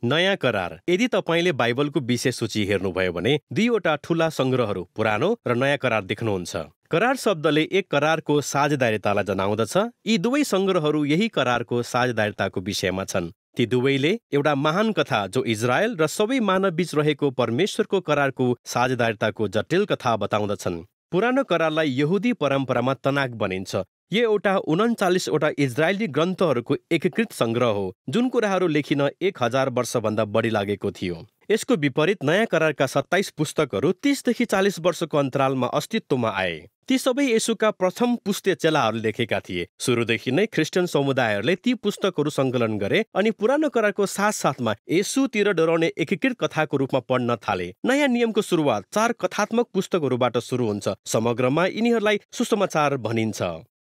नयाँ करार। यदि तपाईँले बाइबलको विषय सूची हेर्नुभयो भने दुईवटा ठूला संग्रहहरू पुरानो र नयाँ करार देख्नुहुन्छ। करार शब्दले एक करारको साझेदारीतालाई जनाउँदछ। यी दुवै संग्रहहरू यही करारको साझेदारीताको विषयमा छन्। ती दुवैले एउटा महान कथा जो इजरायल र सबै मानव बीच रहेको परमेश्वरको करारको साझेदारीताको जटिल कथा बताउँदछन्। पुरानो करारलाई यहुदी परम्परामा तनाक भनिन्छ। यो एउटा 39वटा इजरायली ग्रन्थहरूको एकीकृत संग्रह हो जुन कुराहरू लेखिन 1000 वर्षभन्दा बढी लागेको थियो। यसको विपरीत नयाँ करारका 27 पुस्तकहरू 30 देखि 40 वर्षको अन्तरालमा अस्तित्वमा आए। ती सबै येशूका प्रथम पुस्ते चेलाहरूले लेखेका थिए। सुरुदेखि नै ख्रिस्टियन समुदायहरूले ती पुस्तकहरू सङ्कलन गरे अनि पुरानो करारको साथसाथमा येशूतिर डराउने एकीकृत कथाको रूपमा पढ्न थाले। नयाँ नियमको सुरुवात 4 कथात्मक पुस्तकहरूबाट सुरु हुन्छ। समग्रमा यिनीहरूलाई सुसमाचार भनिन्छ।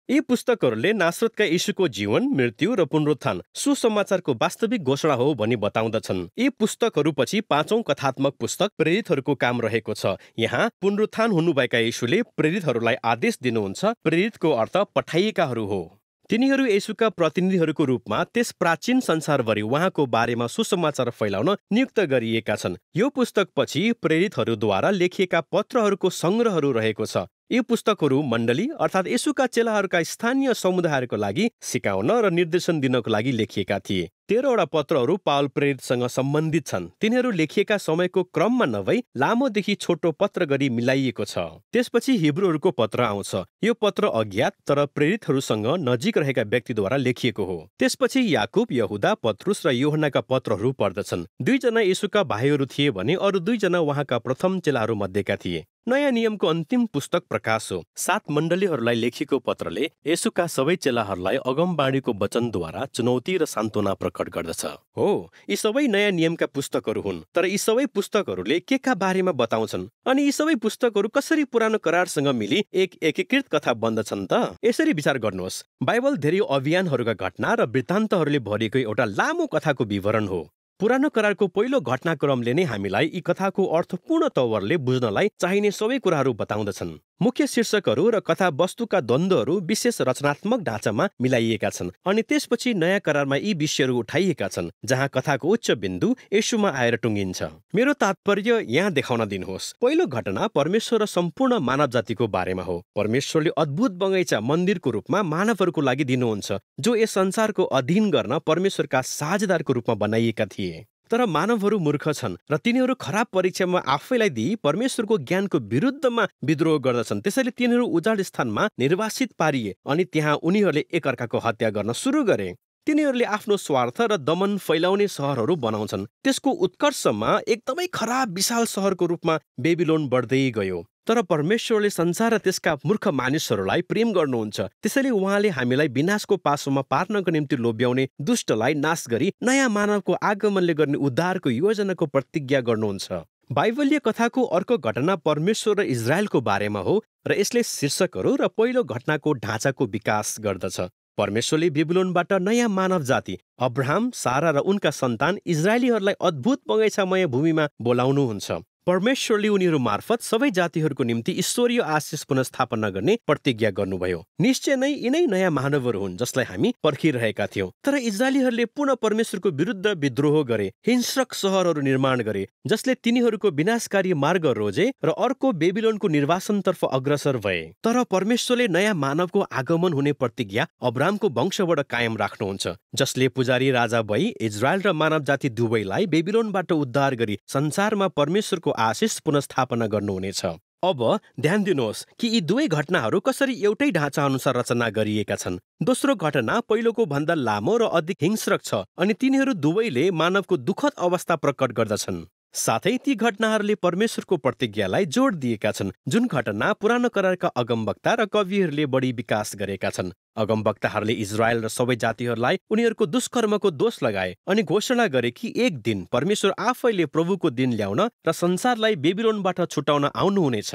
यी पुस्तकहरूले नासरतका येशूको जीवन, मृत्यु र पुनरुत्थान सुसमाचारको वास्तविक घोषणा हो भनी बताउँदछन्। यी पुस्तकहरूपछि 5औं कथात्मक पुस्तक प्रेरितहरूको काम रहेको छ। यहाँ पुनरुत्थान हुनुभएका येशूले प्रेरितहरूलाई आदेश दिनुहुन्छ। प्रेरितको अर्थ पठाइएकाहरू हो। तिनीहरू येशूका प्रतिनिधिहरूको रूपमा त्यस प्राचीन संसारभरि उहाँको बारेमा सुसमाचार फैलाउन नियुक्त गरिएका छन्। यो पुस्तकपछि प्रेरितहरूद्वारा लेखिएका पत्रहरूको संग्रहहरू रहेको छ। यी पुस्तकहरू मण्डली अर्थात् येशूका चेलाहरूका स्थानीय समुदायहरूको लागि सिकाउन र निर्देशन दिनको लागि लेखिएका थिए। 13वटा पत्रहरू पावल प्रेरितसँग सम्बन्धित छन्। तिनीहरू लेखिएका समयको क्रममा नभई लामोदेखि छोटो पत्र गरी मिलाइएको छ। त्यसपछि हिब्रूहरूको पत्र आउँछ। यो पत्र अज्ञात तर प्रेरितहरूसँग नजिक रहेका व्यक्तिद्वारा लेखिएको हो। त्यसपछि याकुब, यहुदा, पत्रुस र यूहन्नाका पत्रहरू पर्दछन्। 2 जना येशूका भाइहरू थिए भने अरू 2 जना उहाँका प्रथम चेलाहरू मध्येका थिए। नयाँ नियमको अन्तिम पुस्तक प्रकाश हो। 7 मण्डलीहरूलाई लेखिएको पत्रले येशूका सबै चेलाहरूलाई अगमबाणीको वचनद्वारा चुनौती र सान्त्वना प्रकट गर्दछ। हो, यी सबै नयाँ नियमका पुस्तकहरू हुन्, तर यी सबै पुस्तकहरूले के का बारेमा बताउँछन् अनि यी सबै पुस्तकहरू कसरी पुरानो करारसँग मिली एक एकीकृत कथा बन्दछन् त? यसरी विचार गर्नुहोस्। बाइबल धेरै अभियानहरूका घटना र वृत्तान्तहरूले भरिएको एउटा लामो कथाको विवरण हो। पुरानो करारको पहिलो घटनाक्रमले नै हामीलाई यी कथाको अर्थपूर्ण तवरले बुझ्नलाई चाहिने सबै कुराहरू बताउँदछन्। मुख्य शीर्षकहरू र कथा वस्तुका द्वन्द्वहरू विशेष रचनात्मक ढाँचामा मिलाइएका छन् अनि त्यसपछि नयाँ करारमा यी विषयहरू उठाइएका छन् जहाँ कथाको उच्च बिन्दु येशूमा आएर टुङ्गिन्छ। मेरो तात्पर्य यहाँ देखाउन दिनुहोस्। पहिलो घटना परमेश्वर र सम्पूर्ण मानव जातिको बारेमा हो। परमेश्वरले अद्भुत बगैँचा मन्दिरको रूपमा मानवहरूको लागि दिनुहुन्छ जो यस संसारको अधीन गर्न परमेश्वरका साझेदारको रूपमा बनाइएका थिए। तर मानवहरू मूर्ख छन् र तिनीहरू खराब परीक्षामा आफैलाई दिई परमेश्वरको ज्ञानको विरुद्धमा विद्रोह गर्दछन्। त्यसैले तिनीहरू उजाड स्थानमा निर्वासित पारिए अनि त्यहाँ उनीहरूले एकअर्काको हत्या गर्न सुरु गरे। तिनीहरूले आफ्नो स्वार्थ र दमन फैलाउने सहरहरू बनाउँछन्। त्यसको उत्कर्षमा एकदमै खराब विशाल सहरको रूपमा बेबिलोन बढ्दै गयो। तर परमेश्वरले संसार र त्यसका मूर्ख मानिसहरूलाई प्रेम गर्नुहुन्छ। त्यसैले उहाँले हामीलाई विनाशको पासोमा पार्नको निम्ति लोभ्याउने दुष्टलाई नाश गरी नयाँ मानवको आगमनले गर्ने उद्धारको योजनाको प्रतिज्ञा गर्नुहुन्छ। बाइबलीय कथाको अर्को घटना परमेश्वर र इजरायलको बारेमा हो र यसले शीर्षकहरू र पहिलो घटनाको ढाँचाको विकास गर्दछ। परमेश्वरले बेबिलोनबाट नयाँ मानव जाति अब्राहम, सारा र उनका सन्तान इजरायलीहरूलाई अद्भुत बगैँचामय भूमिमा बोलाउनुहुन्छ। परमेश्वरले उनीहरू मार्फत सबै जातिहरूको निम्ति ईश्वरीय आशिष पुनर्स्थापना गर्ने प्रतिज्ञा गर्नुभयो। निश्चय नै यिनै नयाँ मानवहरू हुन् जसलाई हामी पर्खिरहेका थियौं। तर इजरायलीहरूले पुनः परमेश्वरको विरुद्ध विद्रोह गरे, हिंस्रक सहरहरू निर्माण गरे जसले तिनीहरूको विनाशकारी मार्ग रोजे र अर्को बेबिलोनको निर्वासनतर्फ अग्रसर भए। तर परमेश्वरले नयाँ मानवको आगमन हुने प्रतिज्ञा अब्राहमको वंशबाट कायम राख्नुहुन्छ जसले पुजारी राजा भई इजरायल र मानव जाति दुवैलाई बेबिलोनबाट उद्धार गरी संसारमा परमेश्वरको आशिष पुनर्स्थापना गर्नुहुनेछ। अब ध्यान दिनुहोस् कि यी दुवै घटनाहरू कसरी एउटै ढाँचा अनुसार रचना गरिएका छन्। दोस्रो घटना पहिलोको भन्दा लामो र अधिक हिंस्रक छ अनि तिनीहरू दुवैले मानवको दुःखद अवस्था प्रकट गर्दछन्। साथै ती घटनाहरूले परमेश्वरको प्रतिज्ञालाई जोड दिएका छन् जुन घटना पुरानो करारका अगमवक्ता र कविहरूले बढी विकास गरेका छन्। अगमवक्ताहरूले इजरायल र सबै जातिहरूलाई उनीहरूको दुष्कर्मको दोष लगाए अनि घोषणा गरे कि एक दिन परमेश्वर आफैले प्रभुको दिन ल्याउन र संसारलाई बेबिलोनबाट छुटाउन आउनुहुनेछ।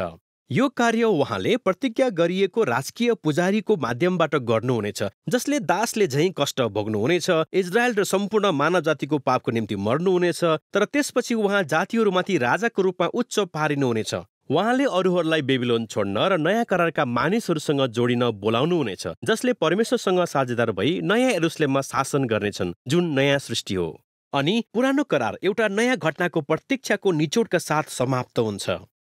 यो कार्य उहाँले प्रतिज्ञा गरिएको राजकीय पुजारीको माध्यमबाट गर्नुहुनेछ जसले दासले झैं कष्ट भोग्नुहुनेछ, इजरायल र सम्पूर्ण मानव जातिको पापको निम्ति मर्नुहुनेछ, तर त्यसपछि उहाँ जातिहरूमाथि राजाको रूपमा उच्च पारिनुहुनेछ। उहाँले अरूहरूलाई बेबिलोन छोड्न र नयाँ करारका मानिसहरूसँग जोडिन बोलाउनुहुनेछ जसले परमेश्वरसँग साझेदार भई नयाँ यरुसलेममा शासन गर्नेछन् जुन नयाँ सृष्टि हो। अनि पुरानो करार एउटा नयाँ घटनाको प्रतीक्षाको निचोडका साथ समाप्त हुन्छ।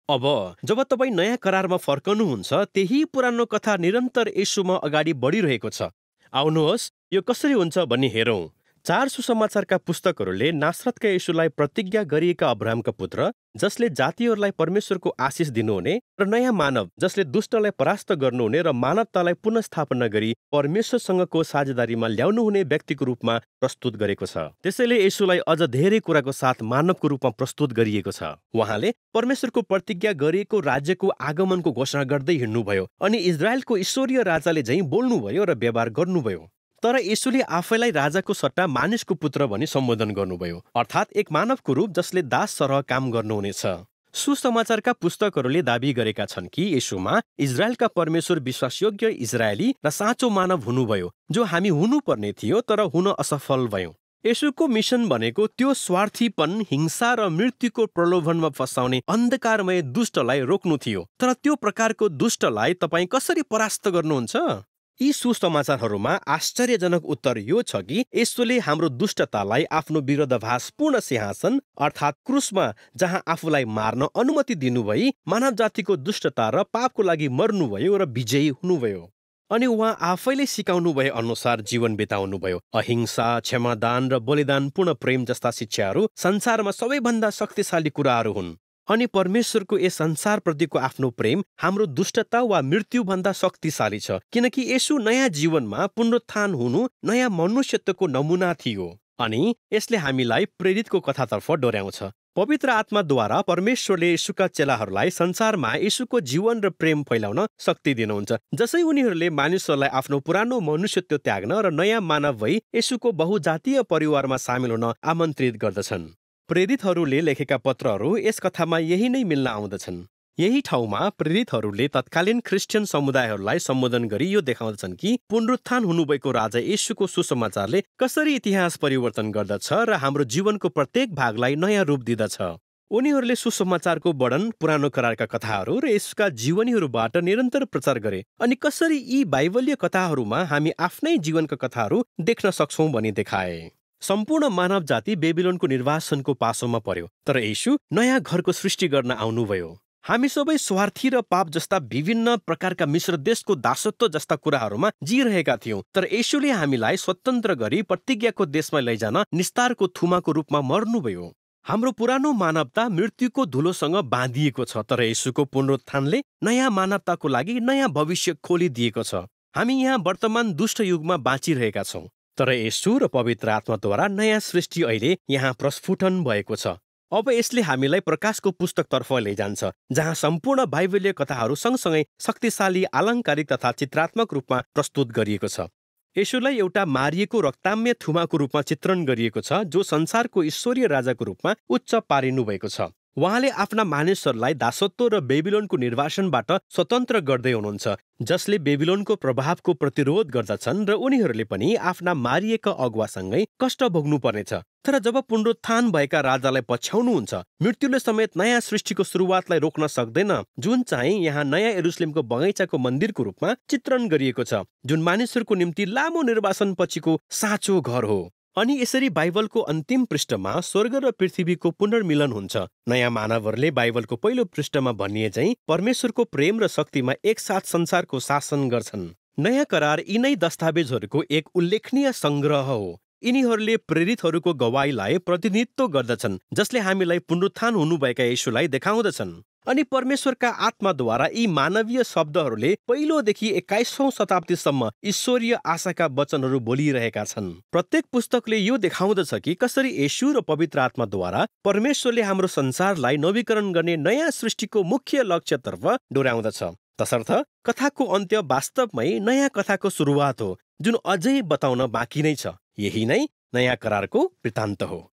अब जब तपाईँ नयाँ करारमा फर्कनुहुन्छ, त्यही पुरानो कथा निरन्तर येशूमा अगाडि बढिरहेको छ। आउनुहोस् यो कसरी हुन्छ भन्ने हेरौँ। 4 सुसमाचारका पुस्तकहरूले नासरतका येशूलाई प्रतिज्ञा गरिएका अब्राहमका पुत्र, जसले जातिहरूलाई परमेश्वरको आशिष दिनुहुने, र नयाँ मानव जसले दुष्टलाई परास्त गर्नुहुने र मानवतालाई पुनर्स्थापना गरी परमेश्वरसँगको साझेदारीमा ल्याउनुहुने व्यक्तिको रूपमा प्रस्तुत गरेको छ। त्यसैले येशूलाई अझ धेरै कुराको साथ मानवको रूपमा प्रस्तुत गरिएको छ। उहाँले परमेश्वरको प्रतिज्ञा गरिएको राज्यको आगमनको घोषणा गर्दै हिँड्नुभयो अनि इजरायलको ईश्वरीय राजाले झैँ बोल्नुभयो र व्यवहार गर्नुभयो। तर येशूले आफैलाई राजाको सट्टा मानिसको पुत्र भनी सम्बोधन गर्नुभयो, अर्थात् एक मानवको रूप जसले दास सरह काम गर्नुहुनेछ। सुसमाचारका पुस्तकहरूले दाबी गरेका छन् कि येशूमा इजरायलका परमेश्वर विश्वासयोग्य इजरायली र साँचो मानव हुनुभयो, जो हामी हुनुपर्ने थियो तर हुन असफल भयौं। येशूको मिसन भनेको त्यो स्वार्थीपन, हिंसा र मृत्युको प्रलोभनमा फसाउने अन्धकारमय दुष्टलाई रोक्नु थियो। तर त्यो प्रकारको दुष्टलाई तपाईँ कसरी परास्त गर्नुहुन्छ? यी सुसमाचारहरूमा आश्चर्यजनक उत्तर यो छ कि येशूले हाम्रो दुष्टतालाई आफ्नो विरोधाभासपूर्ण सिंहासन अर्थात् क्रुसमा, जहाँ आफूलाई मार्न अनुमति दिनुभई मानव जातिको दुष्टता र पापको लागि मर्नुभयो र विजयी हुनुभयो। अनि उहाँ आफैले सिकाउनु भए अनुसार जीवन बिताउनुभयो। अहिंसा, क्षमादान र बलिदानपूर्ण प्रेम जस्ता शिक्षाहरू संसारमा सबैभन्दा शक्तिशाली कुराहरू हुन्। अनि परमेश्वरको यस संसारप्रतिको आफ्नो प्रेम हाम्रो दुष्टता वा मृत्युभन्दा शक्तिशाली छ, किनकि येशू नयाँ जीवनमा पुनरुत्थान हुनु नयाँ मनुष्यत्वको नमुना थियो। अनि यसले हामीलाई प्रेरितको कथातर्फ डोर्याउँछ। पवित्र आत्माद्वारा परमेश्वरले येशूका चेलाहरूलाई संसारमा येशूको जीवन र प्रेम फैलाउन शक्ति दिनुहुन्छ, जसै उनीहरूले मानिसहरूलाई आफ्नो पुरानो मनुष्यत्व त्याग्न र नयाँ मानव भई येशूको बहुजातीय परिवारमा सामेल हुन आमन्त्रित गर्दछन्। प्रेरितहरूले लेखेका पत्रहरू यस कथामा यही नै मिल्न आउँदछन्। यही ठाउँमा प्रेरितहरूले तत्कालीन क्रिस्चियन समुदायहरूलाई सम्बोधन गरी यो देखाउँदछन् कि पुनरुत्थान हुनुभएको राजा येशूको सुसमाचारले कसरी इतिहास परिवर्तन गर्दछ र हाम्रो जीवनको प्रत्येक भागलाई नयाँ रूप दिँदछ। उनीहरूले सुसमाचारको वर्णन, पुरानो करारका कथाहरू र येशूका जीवनीहरूबाट निरन्तर प्रचार गरे अनि कसरी यी बाइबलीय कथाहरूमा हामी आफ्नै जीवनका कथाहरू देख्न सक्छौं भनी देखाए। सम्पूर्ण मानव जाति बेबिलोनको निर्वासनको पासोमा पर्यो, तर येशू नयाँ घरको सृष्टि गर्न आउनुभयो। हामी सबै स्वार्थी र पाप जस्ता विभिन्न प्रकारका मिश्र देशको दासत्व जस्ता कुराहरूमा जिरहेका थियौं, तर येशूले हामीलाई स्वतन्त्र गरी प्रतिज्ञाको देशमा लैजान निस्तारको थुमाको रूपमा मर्नुभयो। हाम्रो पुरानो मानवता मृत्युको धुलोसँग बाँधिएको छ, तर येशूको पुनरुत्थानले नयाँ मानवताको लागि नयाँ भविष्य खोलिदिएको छ। हामी यहाँ वर्तमान दुष्ट युगमा बाँचिरहेका छौं, तर येशू र पवित्र आत्माद्वारा नयाँ सृष्टि अहिले यहाँ प्रस्फुटन भएको छ। अब यसले हामीलाई प्रकाशको पुस्तकतर्फ लैजान्छ, जहाँ सम्पूर्ण बाइबलीय कथाहरू सँगसँगै शक्तिशाली, अलङ्कारिक तथा चित्रात्मक रूपमा प्रस्तुत गरिएको छ। येशूलाई एउटा मारिएको रक्ताम्य थुमाको रूपमा चित्रण गरिएको छ, जो संसारको ईश्वरीय राजाको रूपमा उच्च पारिनु भएको छ। उहाँले आफ्ना मानिसहरूलाई दासत्व र बेबिलोनको निर्वासनबाट स्वतन्त्र गर्दै हुनुहुन्छ, जसले बेबिलोनको प्रभावको प्रतिरोध गर्दछन् र उनीहरूले पनि आफ्ना मारिएका अगुवासँगै कष्ट भोग्नु पर्नेछ। तर जब पुनरुत्थान भएका राजालाई पछ्याउनुहुन्छ, मृत्युले समेत नयाँ सृष्टिको सुरुवातलाई रोक्न सक्दैन, जुन चाहिँ यहाँ नयाँ यरुशलेमको बगैँचाको मन्दिरको रूपमा चित्रण गरिएको छ, जुन मानिसहरूको निम्ति लामो निर्वासन पछिको साँचो घर हो। अनि यसरी बाइबलको अन्तिम पृष्ठमा स्वर्ग र पृथ्वीको पुनर्मिलन हुन्छ। नयाँ मानवहरूले बाइबलको पहिलो पृष्ठमा भनिए चाहिँ परमेश्वरको प्रेम र शक्तिमा एकसाथ संसारको शासन गर्छन्। नयाँ करार यिनै दस्तावेजहरूको एक उल्लेखनीय संग्रह हो। यिनीहरूले प्रेरितहरूको गवाईलाई प्रतिनिधित्व गर्दछन्, जसले हामीलाई पुनरुत्थान हुनुभएका येशूलाई देखाउँदछन्। अनि परमेश्वरका आत्माद्वारा यी मानवीय शब्दहरूले पहिलोदेखि 21औं शताब्दीसम्म ईश्वरीय आशाका वचनहरू बोलिरहेका छन्। प्रत्येक पुस्तकले यो देखाउँदछ कि कसरी येशू र पवित्र आत्माद्वारा परमेश्वरले हाम्रो संसारलाई नवीकरण गर्ने नयाँ सृष्टिको मुख्य लक्ष्यतर्फ डोर्याउँदछ। तसर्थ कथाको अन्त्य वास्तवमै नयाँ कथाको सुरुवात हो, जुन अझै बताउन बाँकी नै छ। यही नै नयाँ करारको वृत्तान्त हो।